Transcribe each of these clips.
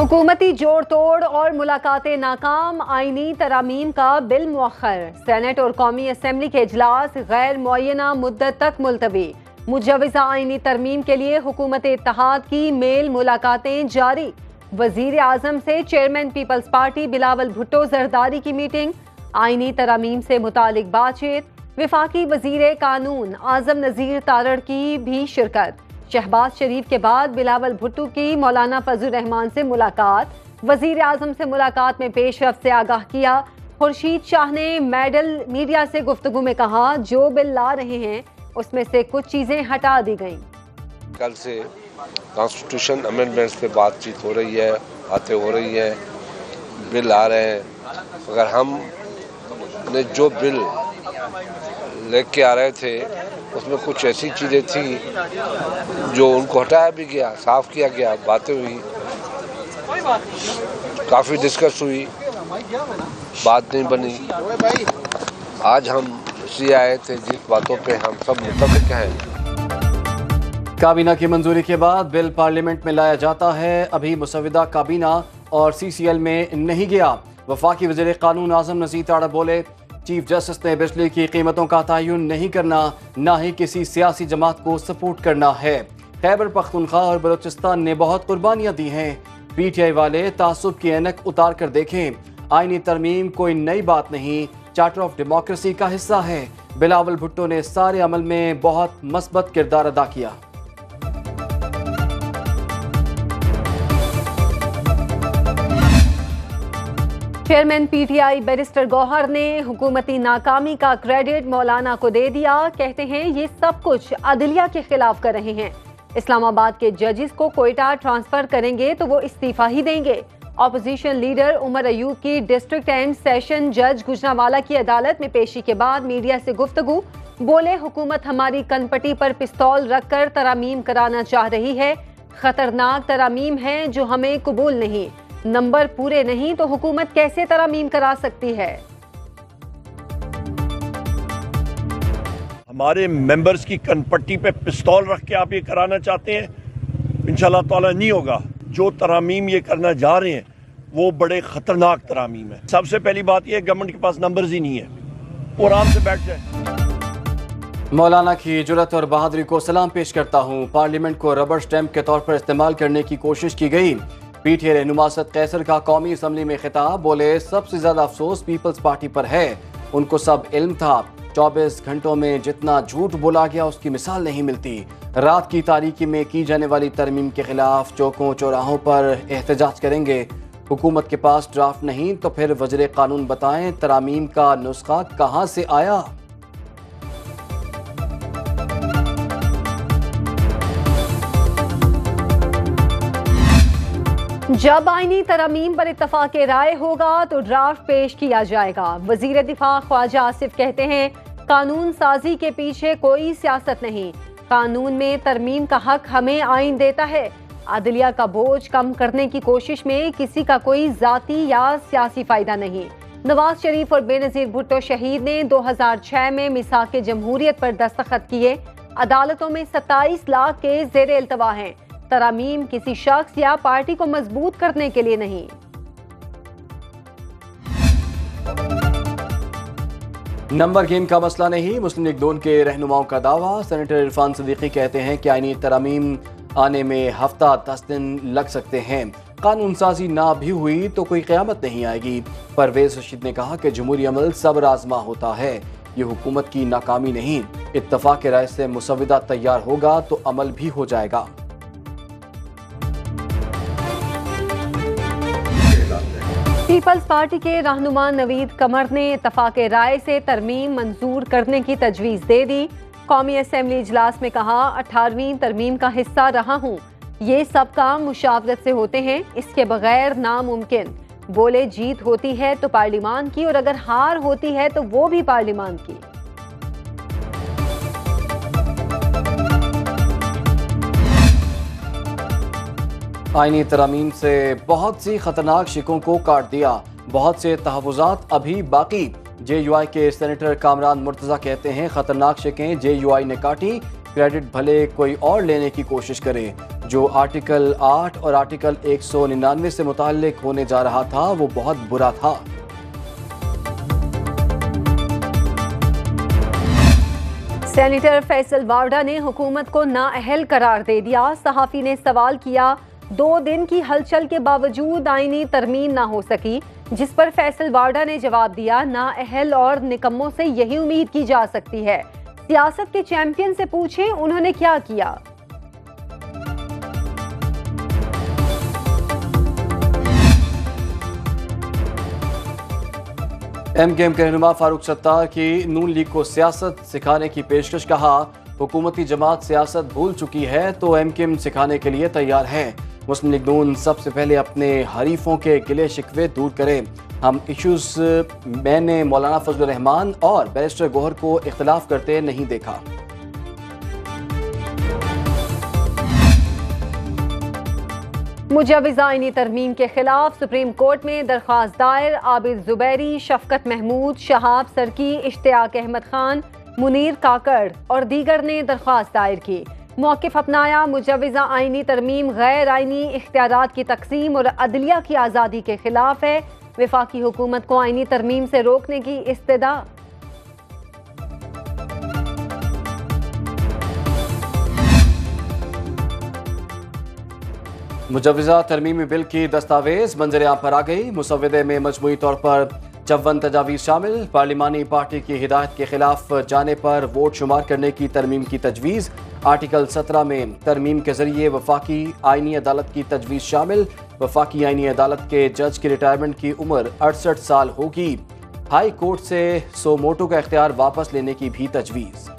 हुकूमती जोड़ तोड़ और मुलाकातें नाकाम, आईनी तरामीम का बिल मुअख्खर। सेनेट और कौमी असम्बली के इजलास गैर मुअय्यना मुद्दत तक मुलतवी। मुजव्वज़ा आईनी तरमीम के लिए हुकूमत इत्तेहाद की मेल मुलाकातें जारी। वजीर आजम से चेयरमैन पीपल्स पार्टी बिलावल भुट्टो जरदारी की मीटिंग। आईनी तरामीम से मुतालिक बातचीत। विफाकी वजीर कानून आजम नजीर तारड़ की भी शिरकत। शहबाज शरीफ के बाद बिलावल भुट्टो की मौलाना फजल रहमान से मुलाकात। वजीर आजम से मुलाकात में पेशरफ से आगाह किया। खुर्शीद शाह ने मेडल मीडिया से गुफ्तगू में कहा, जो बिल ला रहे हैं उसमें से कुछ चीजें हटा दी गईं। कल से कॉन्स्टिट्यूशन अमेंडमेंट्स पे बातचीत हो रही है, बातें हो रही हैं, बिल आ रहे हैं। अगर हम ने जो बिल लेके आ रहे थे उसमें कुछ ऐसी चीज़ें थी जो उनको हटाया भी गया, साफ किया गया, बातें हुई, काफ़ी डिस्कस हुई, बात नहीं बनी। आज हम इसलिए आए थे जिस बातों पे हम सब मुतफिक हैं। काबीना की मंजूरी के बाद बिल पार्लियामेंट में लाया जाता है। अभी मुसविदा काबीना और CCL में नहीं गया। वफाकी वज़ीर कानून आजम नज़ीर तारड़ बोले, चीफ जस्टिस ने बिजली की कीमतों का तयन नहीं करना, ना ही किसी सियासी जमात को सपोर्ट करना है। खैबर पख्तूनख्वा और बलूचिस्तान ने बहुत कुर्बानियाँ दी हैं। PTI वाले तासुब की ऐनक उतार कर देखें। आईनी तरमीम कोई नई बात नहीं, चार्टर ऑफ डेमोक्रेसी का हिस्सा है। बिलावल भुट्टो ने सारे अमल में बहुत मस्बत किरदार अदा किया। चेयरमैन PTI बैरिस्टर गौहर ने हुकूमती नाकामी का क्रेडिट मौलाना को दे दिया। कहते हैं ये सब कुछ अदलिया के खिलाफ कर रहे हैं। इस्लामाबाद के जजेस को कोयटा ट्रांसफर करेंगे तो वो इस्तीफा ही देंगे। ऑपोजिशन लीडर उमर अयूब की डिस्ट्रिक्ट एंड सेशन जज गुजरांवाला की अदालत में पेशी के बाद मीडिया से गुफ्तगू। बोले, हुकूमत हमारी कनपटी पर पिस्तौल रखकर तरामीम कराना चाह रही है। खतरनाक तरामीम है जो हमें कबूल नहीं। नंबर पूरे नहीं तो हुकूमत कैसे तरामीम करा सकती है। हमारे मेंबर्स की कनपट्टी पे पिस्तौल रख के आप ये कराना चाहते हैं, इंशाल्लाह ताला नहीं होगा। जो तरामीम ये करना जा रहे हैं वो बड़े खतरनाक तरामीम है। सबसे पहली बात ये, गवर्नमेंट के पास नंबर्स ही नहीं है, वो आराम से बैठ जाए। मौलाना की जुरत और बहादुरी को सलाम पेश करता हूँ। पार्लियामेंट को रबर स्टैंप के तौर पर इस्तेमाल करने की कोशिश की गई। PTI रहनुमा असद कैसर का कौमी असम्बली में खिताब। बोले, सबसे ज्यादा अफसोस पीपल्स पार्टी पर है। उनको सब इल्म था। 24 घंटों में जितना झूठ बोला गया उसकी मिसाल नहीं मिलती। रात की तारीकी में की जाने वाली तरमीम के खिलाफ चौकों चौराहों पर एहतजाज करेंगे। हुकूमत के पास ड्राफ्ट नहीं तो फिर वज़ीर कानून बताएं तरामीम का नुस्खा कहां से आया। जब आईनी तरामीम पर इत्तफाक राय होगा तो ड्राफ्ट पेश किया जाएगा। वजीर दिफा ख्वाजा आसिफ कहते हैं, कानून साजी के पीछे कोई सियासत नहीं। कानून में तरमीम का हक हमें आइन देता है। अदलिया का बोझ कम करने की कोशिश में किसी का कोई जाती या सियासी फायदा नहीं। नवाज शरीफ और बेनजीर भुट्टो शहीद ने 2006 में मिसाक जमहूरियत पर दस्तखत किए। अदालतों में 27 लाख के जेर इल्तवा हैं। तरामीम किसी शख्स या पार्टी को मजबूत करने के लिए नहीं। नंबर गेम का मसला नहीं, मुस्लिम लीग नून के रहनुमाओं का दावा। सेनेटर इरफान सदीकी कहते हैं कि आईनी तरामीम आने में हफ्ता 10 दिन लग सकते हैं। कानून साजी ना भी हुई तो कोई क़यामत नहीं आएगी। परवेज रशीद ने कहा कि जमहूरी अमल सब्र आजमा होता है, ये हुकूमत की नाकामी नहीं। इत्तफाक राय से मुसविदा तैयार होगा तो अमल भी हो जाएगा। पीपल्स पार्टी के रहनुमा नवीद कमर ने इत्तफाक राय से तरमीम मंजूर करने की तजवीज़ दे दी। कौमी असम्बली इजलास में कहा, 18वीं तरमीम का हिस्सा रहा हूँ। ये सब काम मुशावरत से होते हैं, इसके बगैर नामुमकिन। बोले, जीत होती है तो पार्लिमान की और अगर हार होती है तो वो भी पार्लिमान की। आईनी तरामीम से बहुत सी खतरनाक शिकों को काट दिया। बहुत से तहफ़्फ़ुज़ात अभी बाकी। JUI के सेनेटर कामरान मुर्तज़ा कहते हैं, खतरनाक शिकें JUI ने काटी, क्रेडिट भले कोई और लेने की कोशिश करे। जो आर्टिकल 8 और आर्टिकल 199 से मुताल्लिक होने जा रहा था वो बहुत बुरा था। सेनेटर फैसल वावड़ा ने हुकूमत को नाअहल करार दे दिया। सहाफ़ी ने सवाल किया, 2 दिन की हलचल के बावजूद आईनी तरमीम ना हो सकी, जिस पर फैसल वावड़ा ने जवाब दिया, नाअहल और निकम्मों से यही उम्मीद की जा सकती है। सियासत के चैंपियन से पूछें उन्होंने क्या किया। MKM के रहनुमा फारूक सत्तार की नून लीग को सियासत सिखाने की पेशकश। कहा, हुकूमती जमात सियासत भूल चुकी है तो MKM सिखाने के लिए तैयार है। मुस्लिम लीग नून सबसे पहले अपने हरीफों के गिले शिकवे दूर करें। हम इश्यूज मैंने मौलाना फजल रहमान और बैरिस्टर गौहर को इख्तिलाफ करते नहीं देखा। मुजव्विज़ा आईनी तरमीम के खिलाफ सुप्रीम कोर्ट में दरख्वास्त दायर। आबिद जुबैरी, शफकत महमूद, शहाब सरकी, इश्तियाक अहमद खान, मुनीर काकड़ और दीगर ने दरख्वास्त दायर की। मौक़िफ़ अपनाया, मुजव्विज़ा आईनी तरमीम गैर आईनी इख्तियारात की तकसीम और अदलिया की आज़ादी के खिलाफ है। वफाकी हुकूमत को आईनी तरमीम से रोकने की इस्तदा। मुजव्विज़ा तरमीमी बिल की दस्तावेज मंजर आम पर आ गई। मुसव्वदे में मजमूई तौर पर 54 तजावीज़ शामिल। पार्लिमानी पार्टी की हिदायत के खिलाफ जाने पर वोट शुमार करने की तरमीम की तजवीज़। आर्टिकल 17 में तरमीम के जरिए वफाकी आईनी अदालत की तजवीज़ शामिल। वफाकी आईनी अदालत के जज की रिटायरमेंट की उम्र 68 साल होगी। हाई कोर्ट से सो मोटो का इख्तियार वापस लेने की भी तजवीज़।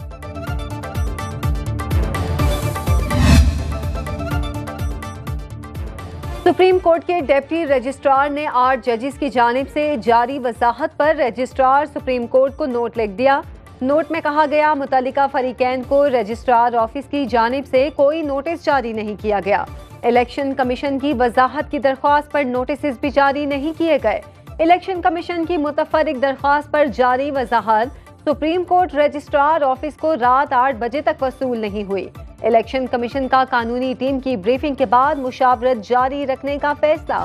सुप्रीम कोर्ट के डेप्टी रजिस्ट्रार ने 8 जजेस की जानिब से जारी वजाहत पर रजिस्ट्रार सुप्रीम कोर्ट को नोट लिख दिया। नोट में कहा गया, मुतल्लिका फरीकैन को रजिस्ट्रार ऑफिस की जानिब से कोई नोटिस जारी नहीं किया गया। इलेक्शन कमीशन की वजाहत की दरख्वास्त पर नोटिस भी जारी नहीं किए गए। इलेक्शन कमीशन की मुतफर्रिक दरख्वास्त पर जारी वजाहत सुप्रीम कोर्ट रजिस्ट्रार ऑफिस को रात 8 बजे तक वसूल नहीं हुई। इलेक्शन कमीशन का कानूनी टीम की ब्रीफिंग के बाद मुशावरत जारी रखने का फैसला।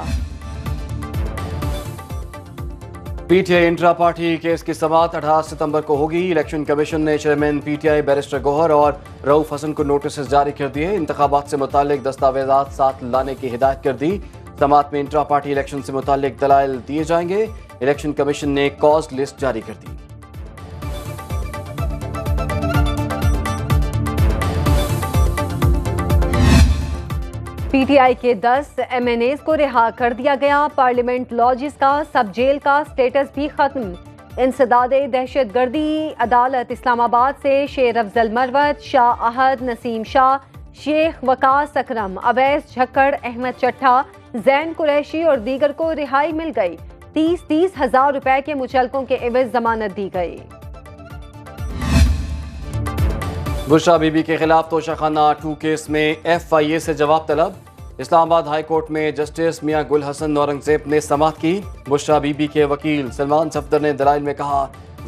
PTI इंट्रा पार्टी केस की समाअत 18 सितंबर को होगी। इलेक्शन कमीशन ने चेयरमैन PTI बैरिस्टर गौहर और रऊफ हसन को नोटिस जारी कर दिए। इंतखाबात से मुतालिक दस्तावेजात साथ लाने की हिदायत कर दी। समाअत में इंट्रा पार्टी इलेक्शन से मुतालिक दलाइल दिए जाएंगे। इलेक्शन कमीशन ने कॉज लिस्ट जारी कर दी। PTI के 10 MNAs को रिहा कर दिया गया। पार्लियामेंट लॉजिस का सब जेल का स्टेटस भी खत्म। इंसदादे दहशतगर्दी अदालत इस्लामाबाद से शेर अफजल मरवत, शाह अहद, नसीम शाह, शेख वकास अकरम, अवैस झक्कड़, अहमद चट्टा, जैन कुरैशी और दीगर को रिहाई मिल गई। 30-30 हजार रुपए के मुचलकों के एवज जमानत दी गई। बुशरा बीबी के खिलाफ तोशाखाना 2 केस में FIA से जवाब तलब। इस्लामाबाद हाई कोर्ट में जस्टिस मियां गुल हसन औरंगजेब ने समाअत की। बुशरा बीबी के वकील सलमान सफदर ने दलाइल में कहा,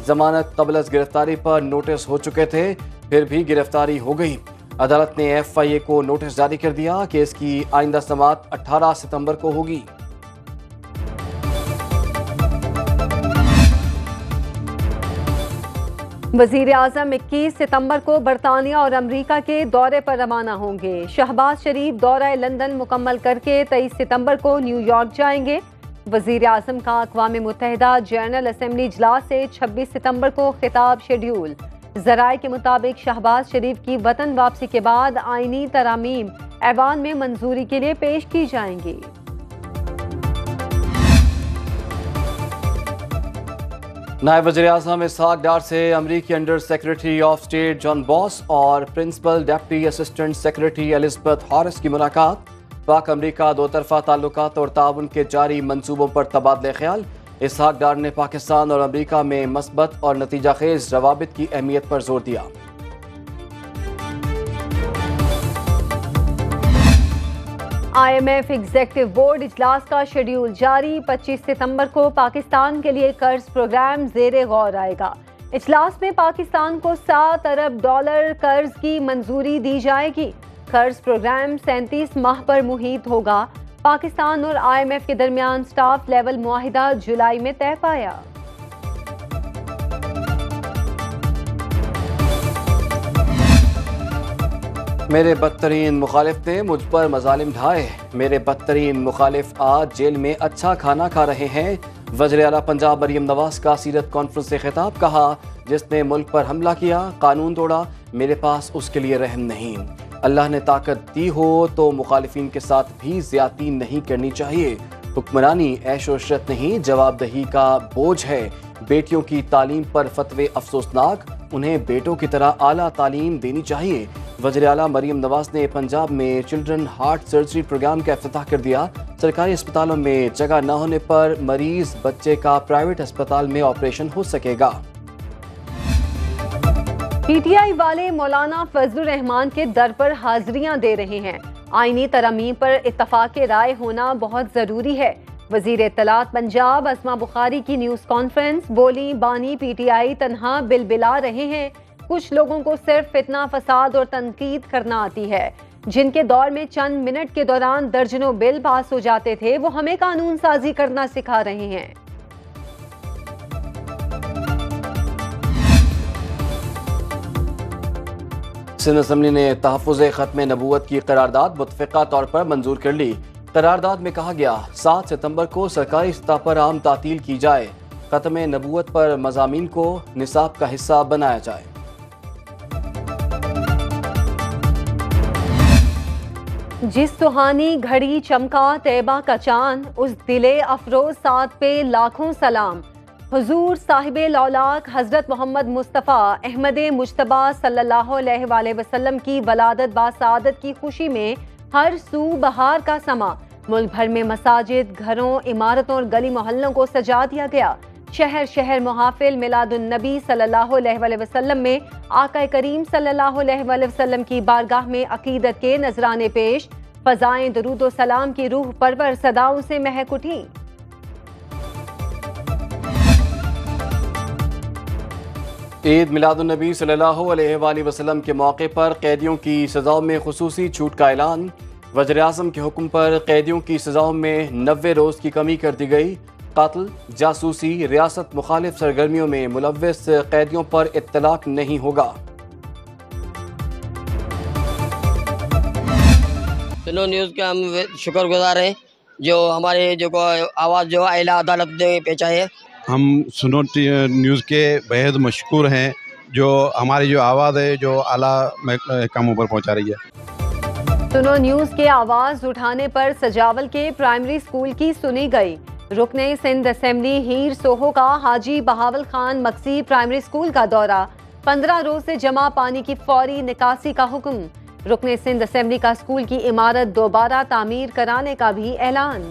जमानत कबल अज गिरफ्तारी पर नोटिस हो चुके थे, फिर भी गिरफ्तारी हो गई। अदालत ने FIA को नोटिस जारी कर दिया। केस की आइंदा समाअत 18 सितंबर को होगी। वज़ीर आज़म 21 सितंबर को बरतानिया और अमरीका के दौरे पर रवाना होंगे। शहबाज शरीफ दौरा लंदन मुकम्मल करके 23 सितंबर को न्यूयॉर्क जाएंगे। वज़ीर आज़म का अक़वाम मुत्तहिदा जनरल असेंबली इजलास से 26 सितंबर को खिताब शेड्यूल। ज़राए के मुताबिक शहबाज शरीफ की वतन वापसी के बाद आईनी तरामीम ऐवान में मंजूरी के लिए पेश की जाएंगी। नायब वज़ीर-ए-आज़म इसहाक डार से अमरीकी under secretary of state John Bass और principal deputy assistant secretary Elizabeth Horst की मुलाकात। पाक अमरीका दो तरफा ताल्लुकात और ताउन के जारी मंसूबों पर तबादले ख्याल। इसहाक डार ने पाकिस्तान और अमरीका में मस्बत और नतीजा खेज रवाबित की अहमियत पर जोर दिया। IMF एग्जेक्टिव बोर्ड इजलास का शेड्यूल जारी। 25 सितंबर को पाकिस्तान के लिए कर्ज प्रोग्राम ज़ेरे गौर आएगा। इजलास में पाकिस्तान को $7 अरब कर्ज की मंजूरी दी जाएगी। कर्ज प्रोग्राम 37 माह पर मुहित होगा। पाकिस्तान और IMF के दरमियान स्टाफ लेवल मुआहिदा जुलाई में तय पाया। मेरे बदतरीन मुखालिफ ने मुझ पर मजालिम ढाए। मेरे बदतरीन मुखालिफ आज जेल में अच्छा खाना खा रहे हैं। वज़ीर आला पंजाब मरियम नवाज का सीरत कॉन्फ्रेंस से खिताब, कहा जिसने मुल्क पर हमला किया, कानून तोड़ा, मेरे पास उसके लिए रहम नहीं। अल्लाह ने ताकत दी हो तो मुखालिफिन के साथ भी ज्यादती नहीं करनी चाहिए। हुक्मरानी ऐशो इशरत नहीं, जवाबदेही का बोझ है। बेटियों की तालीम पर फतवे अफसोसनाक, उन्हें बेटों की तरह आला तालीम देनी चाहिए। वज़ीर आला मरियम नवाज ने पंजाब में चिल्ड्रन हार्ट सर्जरी प्रोग्राम का इफ्तिताह कर दिया। सरकारी अस्पतालों में जगह न होने पर मरीज बच्चे का प्राइवेट अस्पताल में ऑपरेशन हो सकेगा। PTI वाले मौलाना फजलुर रहमान के दर पर हाजिरियां दे रहे हैं। आईनी तरमीम पर इत्तफाक राय होना बहुत जरूरी है। वजीर इत्तलात पंजाब अस्मा बुखारी की न्यूज कॉन्फ्रेंस, बोली बानी PTI तन्हा बिलबिला रहे हैं। कुछ लोगों को सिर्फ फितना, फसाद और तनकीद करना आती है। जिनके दौर में चंद मिनट के दौरान दर्जनों बिल पास हो जाते थे, वो हमें कानून साजी करना सिखा रहे हैं। सिंध असम्बली ने तहफ़्फ़ुज़ ख़त्म नबूवत की करारदाद मुतफ़िक़ा तौर पर मंजूर कर ली। करारदाद में कहा गया 7 सितंबर को सरकारी सतह पर आम तातील की जाए। ख़त्म नबूवत पर मज़ामीन को निसाब का हिस्सा बनाया जाए। जिस सुहानी घड़ी चमका तैबा का चांद, उस दिले अफरोज साथ पे लाखों सलाम। हुजूर साहिबे लौलाक हजरत मोहम्मद मुस्तफ़ा अहमद मुज्तबा सल्लल्लाहु अलैहि वसल्लम की वलादत बासादत की खुशी में हर सू बहार का समा। मुल्क भर में मसाजिद, घरों, इमारतों और गली मोहल्लों को सजा दिया गया। शहर शहर मुहाफिल मिलादुन नबी सल्लल्लाहु अलैहि वसल्लम में आका करीम सल्लल्लाहु अलैहि वसल्लम की बारगाह में अकीदत के नजराने पेश। फजाएं दुरूद व सलाम की रूह परवर सदाओं से महक उठी। ईद मिलादुन नबी सल्लल्लाहु अलैहि वसल्लम के मौके पर कैदियों की सजाओं में खुसूसी छूट का ऐलान। वज़ीर आज़म के हुक्म पर कैदियों की सजाओं में 90 रोज़ की कमी कर दी गई। कातिल, जासूसी, रियासत मुखालिफ सरगर्मियों में मुलव्विस कैदियों पर इत्तलाक नहीं होगा। सुनो न्यूज़ के हम शुक्रगुजार हैं जो हमारे जो आवाज़ जो आला अदालत ने पेशा है। हम सुनो न्यूज़ के बेहद मशकूर हैं जो हमारी जो आवाज़ है जो आला महकमों पर पहुंचा रही है। सुनो न्यूज़ के आवाज़ उठाने पर सजावल के प्राइमरी स्कूल की सुनी गई। रुकने सिंध असेंबली हीर सोहो का हाजी बहावल खान मकसी प्राइमरी स्कूल का दौरा। 15 रोज से जमा पानी की फौरी निकासी का हुक्म। रुकने सिंध असेंबली का स्कूल की इमारत दोबारा तामीर कराने का भी ऐलान।